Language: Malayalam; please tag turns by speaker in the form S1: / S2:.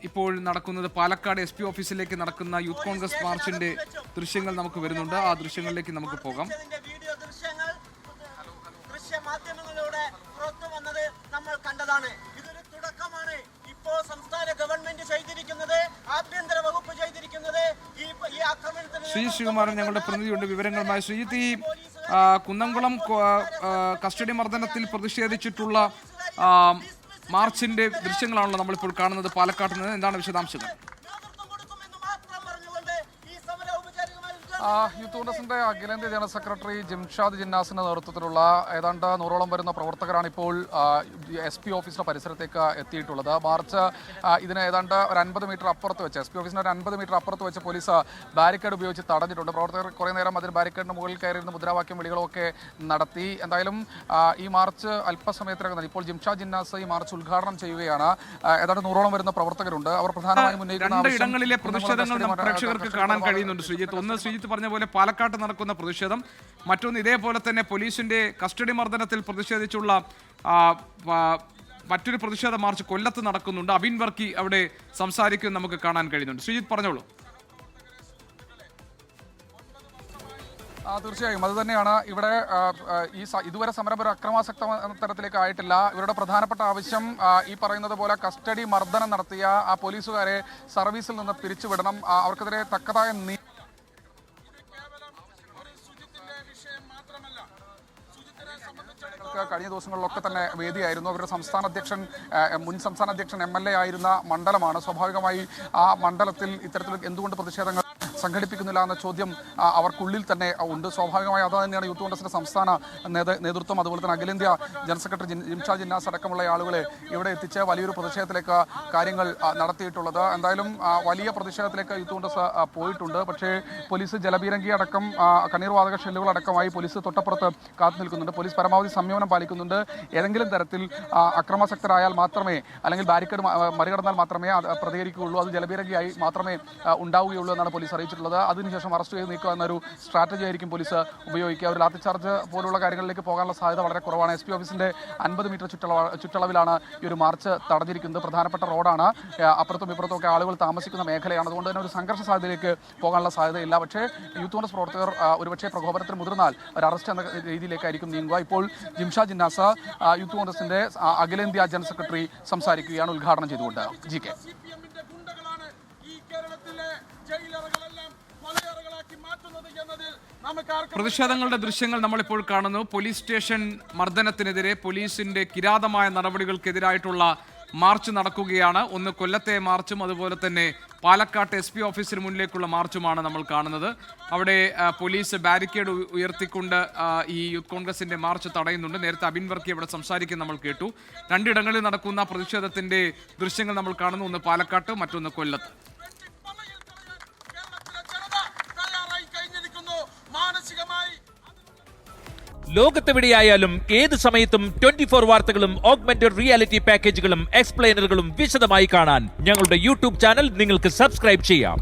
S1: ഇപ്പോൾ നടക്കുന്നത് പാലക്കാട് SP ഓഫീസിലേക്ക് നടക്കുന്ന യൂത്ത് കോൺഗ്രസ് മാർച്ചിന്റെ ദൃശ്യങ്ങൾ നമുക്ക് വരുന്നുണ്ട്. ആ ദൃശ്യങ്ങളിലേക്ക് നമുക്ക് പോകാം.
S2: മാധ്യമങ്ങളിലൂടെ പുറത്തു വന്നത് നമ്മൾ കണ്ടതാണ്. ഇതൊരു തുടക്കമാണ്. ഇപ്പോൾ സംസ്ഥാന ഗവൺമെന്റ് ചെയ്തിരിക്കുന്നത്, ആഭ്യന്തര വകുപ്പ് ചെയ്തിരിക്കുന്നത് ഈ ആക്രമണത്തിന്.
S1: ശ്രീകുമാരൻ ഞങ്ങളുടെ പ്രതിനിധിയുണ്ട് വിവരങ്ങളുമായി. ശ്രീജിത്ത്, ഈ കുന്നംകുളം കസ്റ്റഡി മർദ്ദനത്തിൽ പ്രതിഷേധിച്ചിട്ടുള്ള മാർച്ചിന്റെ ദൃശ്യങ്ങളാണല്ലോ നമ്മളിപ്പോൾ കാണുന്നത് പാലക്കാട്ട് നിന്ന്. എന്താണ് വിശദാംശങ്ങൾ?
S3: യൂത്ത് കോൺഗ്രസിന്റെ അഖിലേന്ത്യാ ജനറൽ സെക്രട്ടറി ജിംഷാദ് ജിന്നാസിന്റെ നേതൃത്വത്തിലുള്ള ഏതാണ്ട് 100ഓളം വരുന്ന പ്രവർത്തകരാണ് ഇപ്പോൾ SP ഓഫീസിന്റെ പരിസരത്തേക്ക് എത്തിയിട്ടുള്ളത്. മാർച്ച് ഇതിന് ഏതാണ്ട് ഒരു 50 മീറ്റർ അപ്പുറത്ത് വെച്ച് SP ഓഫീസിന് ഒരു 50 മീറ്റർ അപ്പുറത്ത് വെച്ച് പോലീസ് ബാരിക്കേഡ് ഉപയോഗിച്ച് തടഞ്ഞിട്ടുണ്ട്. പ്രവർത്തകർ കുറേ നേരം അതിന് ബാരിക്കേഡിന് മുകളിൽ കയറിയിരുന്ന മുദ്രാവാക്യം വിളികളൊക്കെ നടത്തി. എന്തായാലും ഈ മാർച്ച് അല്പസമയത്തിനകം ഇപ്പോൾ ജിംഷാദ് ജിന്നാസ് ഈ മാർച്ച് ഉദ്ഘാടനം ചെയ്യുകയാണ്. ഏതാണ്ട് 100ഓളം വരുന്ന പ്രവർത്തകരുണ്ട്. അവർ പ്രധാനമായും
S1: ഉന്നയിക്കുന്ന ഇടങ്ങളിലെ പ്രതിഷേധങ്ങൾ പ്രേക്ഷകർക്ക് കാണാൻ കഴിയുന്നുണ്ട്. ശ്രീജിത്ത് പറഞ്ഞ പോലെ പാലക്കാട്ട് നടക്കുന്ന പ്രതിഷേധം, മറ്റൊന്ന് ഇതേപോലെ തന്നെ പോലീസിന്റെ കസ്റ്റഡി മർദ്ദനത്തിൽ പ്രതിഷേധിച്ചുള്ള മറ്റൊരു പ്രതിഷേധ മാർച്ച് കൊല്ലത്ത് നടക്കുന്നുണ്ട്. അബിൻ വർക്കി അവിടെ സംസാരിക്കും നമുക്ക് കാണാൻ കഴിയുന്നുണ്ട്. ശ്രീജിത്ത് പറഞ്ഞോളൂ.
S3: തീർച്ചയായും അത് തന്നെയാണ് ഇവിടെ ഇതുവരെ സമരം ഒരു അക്രമാസക്ത തരത്തിലേക്ക് ആയിട്ടില്ല. ഇവരുടെ പ്രധാനപ്പെട്ട ആവശ്യം ഈ പറയുന്നത് പോലെ കസ്റ്റഡി മർദ്ദനം നടത്തിയ ആ പോലീസുകാരെ സർവീസിൽ നിന്ന് പിരിച്ചുവിടണം. അവർക്കെതിരെ തക്കതായ കഴിഞ്ഞ ദിവസങ്ങളിലൊക്കെ തന്നെ വേദിയായിരുന്നു. അവരുടെ മുൻ സംസ്ഥാന അധ്യക്ഷൻ MLA ആയിരുന്ന മണ്ഡലമാണ്. സ്വാഭാവികമായി ആ മണ്ഡലത്തിൽ ഇത്തരത്തിൽ എന്തുകൊണ്ട് പ്രതിഷേധങ്ങൾ സംഘടിപ്പിക്കുന്നില്ല എന്ന ചോദ്യം അവർക്കുള്ളിൽ തന്നെ ഉണ്ട്. സ്വാഭാവികമായി അത് തന്നെയാണ് യൂത്ത് കോൺഗ്രസിന്റെ സംസ്ഥാന നേതൃത്വം, അതുപോലെ തന്നെ അഖിലേന്ത്യാ ജനറൽ സെക്രട്ടറി ജിംഷാദ് ജിന്നാസ് അടക്കമുള്ള ആളുകളെ ഇവിടെ എത്തിച്ച് വലിയൊരു പ്രതിഷേധത്തിലേക്ക് കാര്യങ്ങൾ നടത്തിയിട്ടുള്ളത്. എന്തായാലും വലിയ പ്രതിഷേധത്തിലേക്ക് യൂത്ത് കോൺഗ്രസ് പോയിട്ടുണ്ട്. പക്ഷേ പോലീസ് ജലപീരങ്കി അടക്കം കണ്ണീർ വാതക ഷെല്ലുകളടക്കമായി പോലീസ് തൊട്ടപ്പുറത്ത് കാത്തു നിൽക്കുന്നുണ്ട്. പോലീസ് പരമാവധി സംയമനം പാലിക്കുന്നുണ്ട്. ഏതെങ്കിലും തരത്തിൽ അക്രമാസക്തരായാൽ മാത്രമേ, അല്ലെങ്കിൽ ബാരിക്കേഡ് മറികടന്നാൽ മാത്രമേ പ്രതികരിക്കുകയുള്ളൂ. അത് ജലപീരങ്കിയായി മാത്രമേ ഉണ്ടാവുകയുള്ളൂ എന്നാണ് പോലീസ് അറിയിച്ചിട്ടുള്ളത്. അതിനുശേഷം അറസ്റ്റ് ചെയ്ത് നീക്കുക എന്നൊരു സ്ട്രാറ്റജി ആയിരിക്കും പോലീസ് ഉപയോഗിക്കുക. ഒരു ലാത്തിച്ചാർജ് പോലുള്ള കാര്യങ്ങളിലേക്ക് പോകാനുള്ള സാധ്യത വളരെ കുറവാണ്. SP ഓഫീസിന്റെ 50 മീറ്റർ ചുറ്റളവിലാണ് ഈ ഒരു മാർച്ച് തടഞ്ഞിരിക്കുന്നത്. പ്രധാനപ്പെട്ട റോഡാണ്, അപ്പുറത്തും ഇപ്പുറത്തും ഒക്കെ ആളുകൾ താമസിക്കുന്ന മേഖലയാണ്. അതുകൊണ്ട് തന്നെ ഒരു സംഘർഷ സാധ്യതയിലേക്ക് പോകാനുള്ള സാധ്യതയില്ല. പക്ഷേ യൂത്ത് കോൺഗ്രസ് പ്രവർത്തകർ ഒരുപക്ഷെ പ്രകോപനത്തിന് മുതിർന്നാൽ ഒരു അറസ്റ്റ് എന്ന രീതിയിലേക്കായിരിക്കും നീങ്ങുക. ഇപ്പോൾ ജിംഷാദ് ജിന്നാസ് യൂത്ത് കോൺഗ്രസിന്റെ അഖിലേന്ത്യാ ജനറൽ സെക്രട്ടറി സംസാരിക്കുകയാണ് ഉദ്ഘാടനം ചെയ്തുകൊണ്ട്. GK
S1: പ്രതിഷേധങ്ങളുടെ ദൃശ്യങ്ങൾ നമ്മളിപ്പോൾ കാണുന്നു. പോലീസ് സ്റ്റേഷൻ മർദ്ദനത്തിനെതിരെ, പോലീസിന്റെ കിരാതമായ നടപടികൾക്കെതിരായിട്ടുള്ള മാർച്ച് നടക്കുകയാണ്. ഒന്ന് കൊല്ലത്തെ മാർച്ചും അതുപോലെ തന്നെ പാലക്കാട്ട് SP ഓഫീസിന് മുന്നിലേക്കുള്ള മാർച്ചുമാണ് നമ്മൾ കാണുന്നത്. അവിടെ പോലീസ് ബാരിക്കേഡ് ഉയർത്തിക്കൊണ്ട് ഈ യൂത്ത് കോൺഗ്രസിന്റെ മാർച്ച് തടയുന്നുണ്ട്. നേരത്തെ അബിൻ വർക്കി അവിടെ സംസാരിക്കാൻ നമ്മൾ കേട്ടു. രണ്ടിടങ്ങളിൽ നടക്കുന്ന പ്രതിഷേധത്തിന്റെ ദൃശ്യങ്ങൾ നമ്മൾ കാണുന്നു. ഒന്ന് പാലക്കാട്ട്, മറ്റൊന്ന് കൊല്ലത്ത്.
S4: ലോകത്തെവിടെയായാലും ഏത് സമയത്തും 24 വാർത്തകളും ഓഗ്മെന്റഡ് റിയാലിറ്റി പാക്കേജുകളും എക്സ്പ്ലെയിനറുകളും വിശദമായി കാണാൻ ഞങ്ങളുടെ YouTube ചാനൽ നിങ്ങൾക്ക് സബ്സ്ക്രൈബ് ചെയ്യാം.